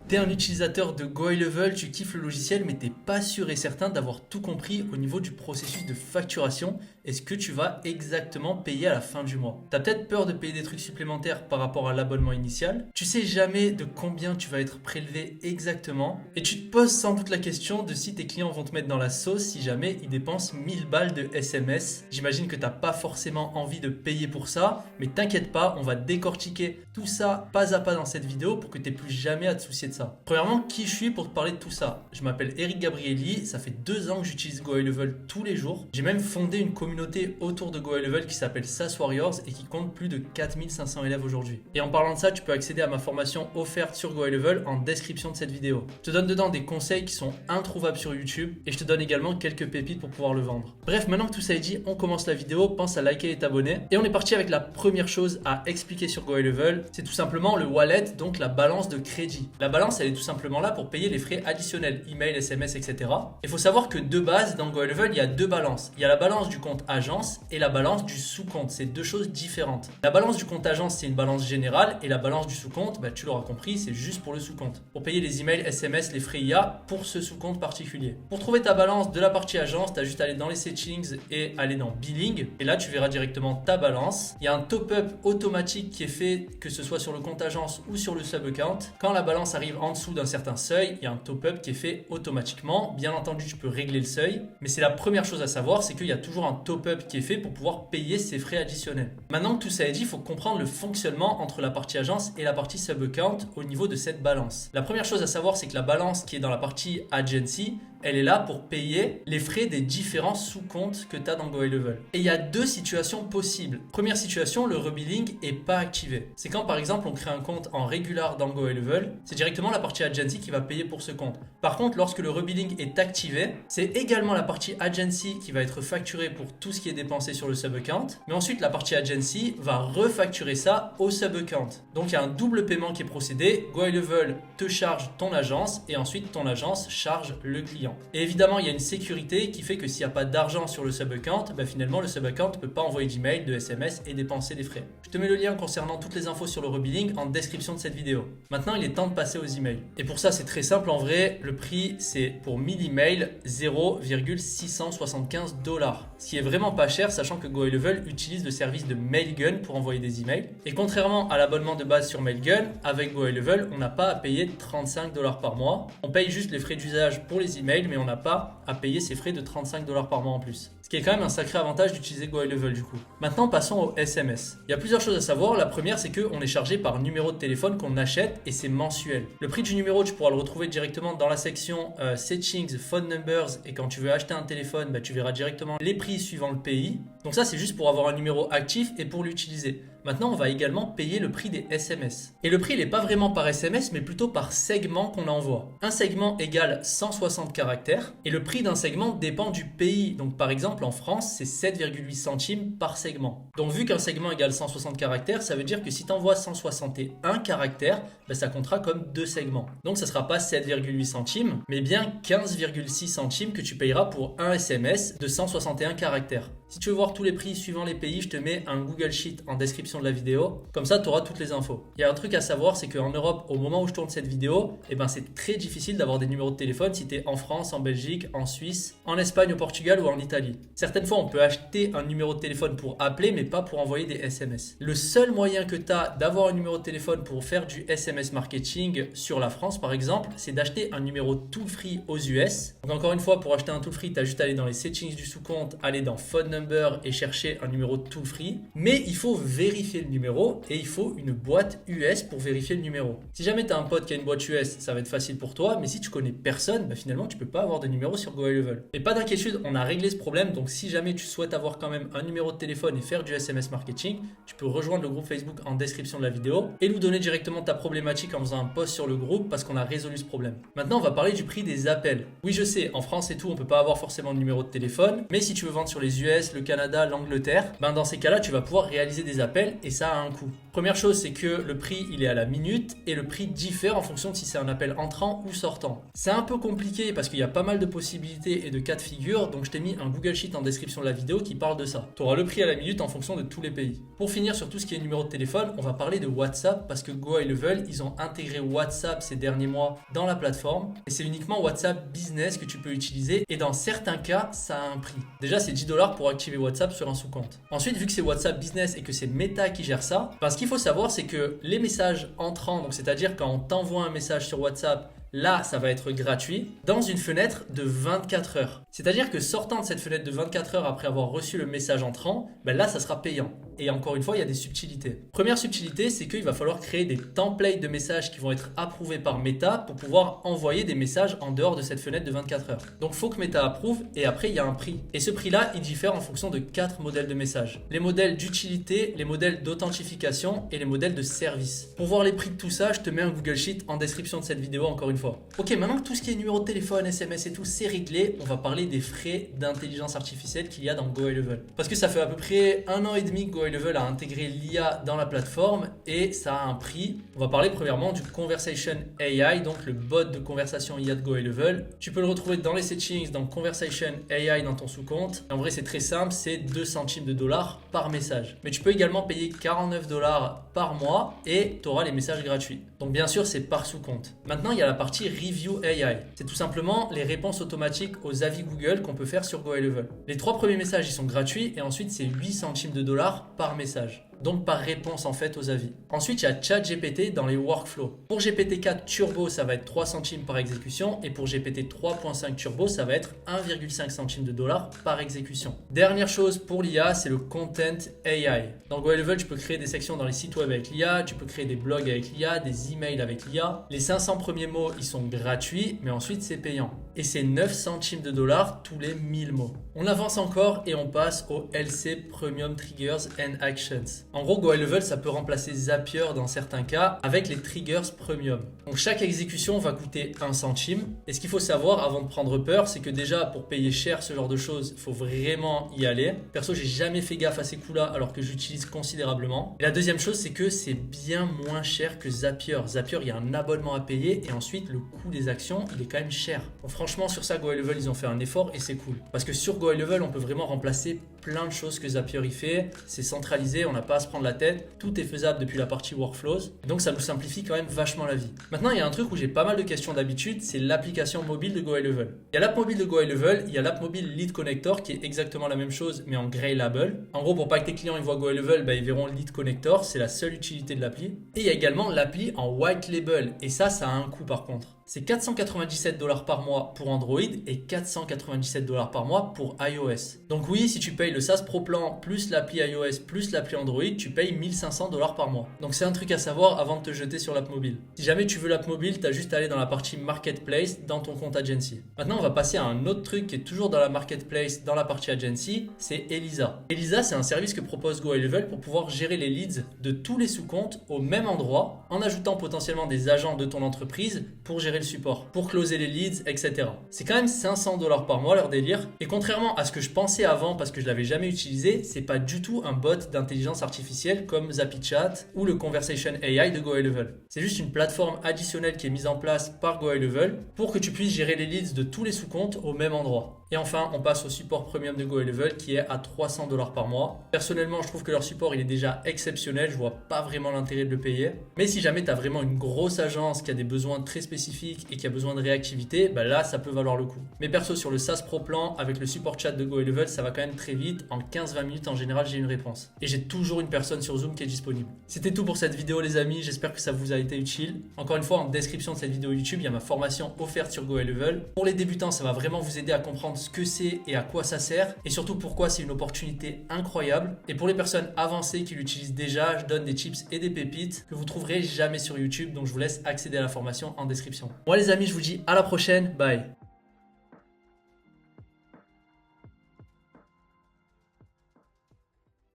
T'es un utilisateur de GoHighLevel, tu kiffes le logiciel, mais t'es pas sûr et certain d'avoir tout compris au niveau du processus de facturation et ce que tu vas exactement payer à la fin du mois. T'as peut-être peur de payer des trucs supplémentaires par rapport à l'abonnement initial. Tu sais jamais de combien tu vas être prélevé exactement. Et tu te poses sans doute la question de si tes clients vont te mettre dans la sauce si jamais ils dépensent 1000 balles de SMS. J'imagine que t'as pas forcément envie de payer pour ça, mais t'inquiète pas, on va décortiquer tout ça pas à pas dans cette vidéo pour que t'aies plus jamais à te soucier de ça. Premièrement, qui je suis pour te parler de tout ça? Je m'appelle Eric Gabrielli, ça fait 2 ans que j'utilise GoHighLevel tous les jours. J'ai même fondé une communauté autour de GoHighLevel qui s'appelle SaaS Warriors et qui compte plus de 4500 élèves aujourd'hui. Et en parlant de ça, tu peux accéder à ma formation offerte sur GoHighLevel en description de cette vidéo. Je te donne dedans des conseils qui sont introuvables sur YouTube et je te donne également quelques pépites pour pouvoir le vendre. Bref, maintenant que tout ça est dit, on commence la vidéo, pense à liker et t'abonner. Et on est parti avec la première chose à expliquer sur GoHighLevel, c'est tout simplement le wallet, donc la balance de crédit. La balance, elle est tout simplement là pour payer les frais additionnels, email, SMS, etc. Il faut savoir que de base, dans GoHighLevel, il y a 2 balances. Il y a la balance du compte agence et la balance du sous-compte. C'est 2 choses différentes. La balance du compte agence, c'est une balance générale et la balance du sous-compte, tu l'auras compris, c'est juste pour le sous-compte. Pour payer les emails, SMS, les frais IA pour ce sous-compte particulier. Pour trouver ta balance de la partie agence, tu as juste à aller dans les settings et aller dans billing. Et là, tu verras directement ta balance. Il y a un top-up automatique qui est fait, que ce soit sur le compte agence ou sur le sub-account. Quand la balance arrive en dessous d'un certain seuil, il y a un top-up qui est fait automatiquement. Bien entendu, tu peux régler le seuil, mais c'est la première chose à savoir, c'est qu'il y a toujours un top-up qui est fait pour pouvoir payer ces frais additionnels. Maintenant que tout ça est dit, il faut comprendre le fonctionnement entre la partie agence et la partie sub-account au niveau de cette balance. La première chose à savoir, c'est que la balance qui est dans la partie agency, elle est là pour payer les frais des différents sous-comptes que tu as dans GoHighLevel. Et il y a 2 situations possibles. Première situation, le rebilling n'est pas activé. C'est quand par exemple on crée un compte en regular dans GoHighLevel, c'est directement la partie agency qui va payer pour ce compte. Par contre, lorsque le rebilling est activé, c'est également la partie agency qui va être facturée pour tout ce qui est dépensé sur le sub-account. Mais ensuite, la partie agency va refacturer ça au sub-account. Donc il y a un double paiement qui est procédé. GoHighLevel te charge ton agence et ensuite ton agence charge le client. Et évidemment, il y a une sécurité qui fait que s'il n'y a pas d'argent sur le sub-account, finalement le sub-account ne peut pas envoyer d'email, de SMS et dépenser des frais. Je te mets le lien concernant toutes les infos sur le rebilling en description de cette vidéo. Maintenant, il est temps de passer aux emails. Et pour ça, c'est très simple en vrai. Le prix, c'est pour 1000 emails 0,675 $. Ce qui est vraiment pas cher, sachant que GoHighLevel utilise le service de Mailgun pour envoyer des emails. Et contrairement à l'abonnement de base sur Mailgun, avec GoHighLevel, on n'a pas à payer 35 $ par mois. On paye juste les frais d'usage pour les emails, mais on n'a pas à payer ces frais de 35 $ par mois en plus. Ce qui est quand même un sacré avantage d'utiliser GoHighLevel du coup. Maintenant, passons au SMS. Il y a plusieurs choses à savoir. La première, c'est qu'on est chargé par numéro de téléphone qu'on achète et c'est mensuel. Le prix du numéro, tu pourras le retrouver directement dans la section Settings, Phone Numbers, et quand tu veux acheter un téléphone, tu verras directement les prix suivant le pays. Donc ça, c'est juste pour avoir un numéro actif et pour l'utiliser. Maintenant, on va également payer le prix des SMS. Et le prix, il n'est pas vraiment par SMS, mais plutôt par segment qu'on envoie. Un segment égale 160 caractères et le prix d'un segment dépend du pays. Donc par exemple, en France, c'est 7,8 centimes par segment. Donc vu qu'un segment égale 160 caractères, ça veut dire que si tu envoies 161 caractères, ça comptera comme 2 segments. Donc ça ne sera pas 7,8 centimes, mais bien 15,6 centimes que tu payeras pour un SMS de 161 caractères. Si tu veux voir tous les prix suivant les pays, je te mets un Google Sheet en description de la vidéo. Comme ça, tu auras toutes les infos. Il y a un truc à savoir, c'est qu'en Europe, au moment où je tourne cette vidéo, c'est très difficile d'avoir des numéros de téléphone si tu es en France, en Belgique, en Suisse, en Espagne, au Portugal ou en Italie. Certaines fois, on peut acheter un numéro de téléphone pour appeler, mais pas pour envoyer des SMS. Le seul moyen que tu as d'avoir un numéro de téléphone pour faire du SMS marketing sur la France, par exemple, c'est d'acheter un numéro toll free aux US. Donc encore une fois, pour acheter un toll free, tu as juste à aller dans les settings du sous-compte, aller dans Phone Number et chercher un numéro toll free. Mais il faut vérifier le numéro et il faut une boîte US pour vérifier le numéro. Si jamais tu as un pote qui a une boîte US, ça va être facile pour toi, mais si tu connais personne, finalement tu peux pas avoir de numéro sur GoHighLevel. Mais pas d'inquiétude, on a réglé ce problème, donc si jamais tu souhaites avoir quand même un numéro de téléphone et faire du SMS marketing, tu peux rejoindre le groupe Facebook en description de la vidéo et nous donner directement ta problématique en faisant un post sur le groupe parce qu'on a résolu ce problème. Maintenant, on va parler du prix des appels. Oui, je sais, en France et tout, on peut pas avoir forcément de numéro de téléphone, mais si tu veux vendre sur les US, US, le Canada, l'Angleterre, dans ces cas-là, tu vas pouvoir réaliser des appels et ça a un coût. Première chose, c'est que le prix, il est à la minute et le prix diffère en fonction de si c'est un appel entrant ou sortant. C'est un peu compliqué parce qu'il y a pas mal de possibilités et de cas de figure, donc je t'ai mis un Google Sheet en description de la vidéo qui parle de ça. Tu auras le prix à la minute en fonction de tous les pays. Pour finir sur tout ce qui est numéro de téléphone, on va parler de WhatsApp parce que GoHighLevel, ils ont intégré WhatsApp ces derniers mois dans la plateforme et c'est uniquement WhatsApp Business que tu peux utiliser et dans certains cas, ça a un prix. Déjà, c'est 10 $ pour activer WhatsApp sur un sous-compte. Ensuite, vu que c'est WhatsApp Business et que c'est Meta qui gère ça, ce qu'il faut savoir, c'est que les messages entrants, donc c'est-à-dire quand on t'envoie un message sur WhatsApp, là, ça va être gratuit dans une fenêtre de 24 heures. C'est-à-dire que sortant de cette fenêtre de 24 heures après avoir reçu le message entrant, là, ça sera payant. Et encore une fois, il y a des subtilités. Première subtilité, c'est qu'il va falloir créer des templates de messages qui vont être approuvés par Meta pour pouvoir envoyer des messages en dehors de cette fenêtre de 24 heures. Donc, il faut que Meta approuve et après, il y a un prix. Et ce prix-là, il diffère en fonction de 4 modèles de messages. Les modèles d'utilité, les modèles d'authentification et les modèles de service. Pour voir les prix de tout ça, je te mets un Google Sheet en description de cette vidéo encore une fois. Ok, maintenant que tout ce qui est numéro de téléphone, SMS et tout, c'est réglé, on va parler des frais d'intelligence artificielle qu'il y a dans GoHighLevel. Parce que ça fait à peu près 1 an et demi que GoHighLevel a intégré l'IA dans la plateforme et ça a un prix. On va parler premièrement du Conversation AI, donc le bot de conversation IA de GoHighLevel. Tu peux le retrouver dans les settings, dans Conversation AI dans ton sous-compte. En vrai, c'est très simple, c'est 2 centimes de dollars par message. Mais tu peux également payer 49 $ par mois et tu auras les messages gratuits. Donc bien sûr, c'est par sous-compte. Maintenant, il y a la partie Review AI. C'est tout simplement les réponses automatiques aux avis Google qu'on peut faire sur GoHighLevel. Les 3 premiers messages, ils sont gratuits et ensuite, c'est 8 centimes de dollars par message. Donc par réponse en fait aux avis. Ensuite, il y a ChatGPT dans les workflows. Pour GPT-4 Turbo, ça va être 3 centimes par exécution et pour GPT 3.5 Turbo, ça va être 1,5 centimes de dollars par exécution. Dernière chose pour l'IA, c'est le Content AI. Dans GoHighLevel, tu peux créer des sections dans les sites web avec l'IA, tu peux créer des blogs avec l'IA, des emails avec l'IA. Les 500 premiers mots, ils sont gratuits, mais ensuite c'est payant. Et c'est 9 centimes de dollars tous les 1000 mots. On avance encore et on passe au LC Premium Triggers and Actions. En gros, GoHighLevel, ça peut remplacer Zapier dans certains cas avec les triggers premium. Donc chaque exécution va coûter 1 centime. Et ce qu'il faut savoir avant de prendre peur, c'est que déjà pour payer cher ce genre de choses, il faut vraiment y aller. Perso, j'ai jamais fait gaffe à ces coûts-là alors que j'utilise considérablement. Et la deuxième chose, c'est que c'est bien moins cher que Zapier. Zapier, il y a un abonnement à payer et ensuite le coût des actions, il est quand même cher. Donc franchement, sur ça, GoHighLevel, ils ont fait un effort et c'est cool. Parce que sur GoHighLevel, on peut vraiment remplacer plein de choses que Zapier y fait. C'est centralisé, on n'a pas à se prendre la tête. Tout est faisable depuis la partie workflows. Donc ça nous simplifie quand même vachement la vie. Maintenant, il y a un truc où j'ai pas mal de questions d'habitude, c'est l'application mobile de GoHighLevel. Il y a l'app mobile de GoHighLevel, il y a l'app mobile Lead Connector qui est exactement la même chose mais en Grey Label. En gros, pour pas que tes clients ils voient GoHighLevel, ils verront Lead Connector, c'est la seule utilité de l'appli. Et il y a également l'appli en White Label et ça a un coût par contre. C'est 497 $ par mois pour Android et 497 $ par mois pour iOS. Donc oui, si tu payes le SaaS Pro Plan plus l'appli iOS plus l'appli Android, tu payes 1500 $ par mois. Donc c'est un truc à savoir avant de te jeter sur l'app mobile. Si jamais tu veux l'app mobile, tu as juste à aller dans la partie Marketplace dans ton compte Agency. Maintenant, on va passer à un autre truc qui est toujours dans la Marketplace dans la partie Agency, c'est Elisa. Elisa, c'est un service que propose GoHighLevel pour pouvoir gérer les leads de tous les sous-comptes au même endroit en ajoutant potentiellement des agents de ton entreprise pour gérer le support, pour closer les leads, etc. C'est quand même 500 $ par mois leur délire. Et contrairement à ce que je pensais avant parce que je l'avais jamais utilisé, c'est pas du tout un bot d'intelligence artificielle comme ZappyChat ou le Conversation AI de GoHighLevel. C'est juste une plateforme additionnelle qui est mise en place par GoHighLevel pour que tu puisses gérer les leads de tous les sous-comptes au même endroit. Et enfin, on passe au support premium de GoHighLevel qui est à 300 $ par mois. Personnellement, je trouve que leur support il est déjà exceptionnel. Je vois pas vraiment l'intérêt de le payer. Mais si jamais tu as vraiment une grosse agence qui a des besoins très spécifiques et qui a besoin de réactivité, là, ça peut valoir le coup. Mais perso, sur le SaaS Pro Plan, avec le support chat de GoHighLevel, ça va quand même très vite. En 15-20 minutes, en général, j'ai une réponse. Et j'ai toujours une personne sur Zoom qui est disponible. C'était tout pour cette vidéo, les amis. J'espère que ça vous a été utile. Encore une fois, en description de cette vidéo YouTube, il y a ma formation offerte sur GoHighLevel. Pour les débutants, ça va vraiment vous aider à comprendre ce que c'est et à quoi ça sert et surtout pourquoi c'est une opportunité incroyable. Et pour les personnes avancées qui l'utilisent déjà, je donne des tips et des pépites que vous trouverez jamais sur YouTube, donc je vous laisse accéder à la formation en description. Moi les amis, je vous dis à la prochaine, bye.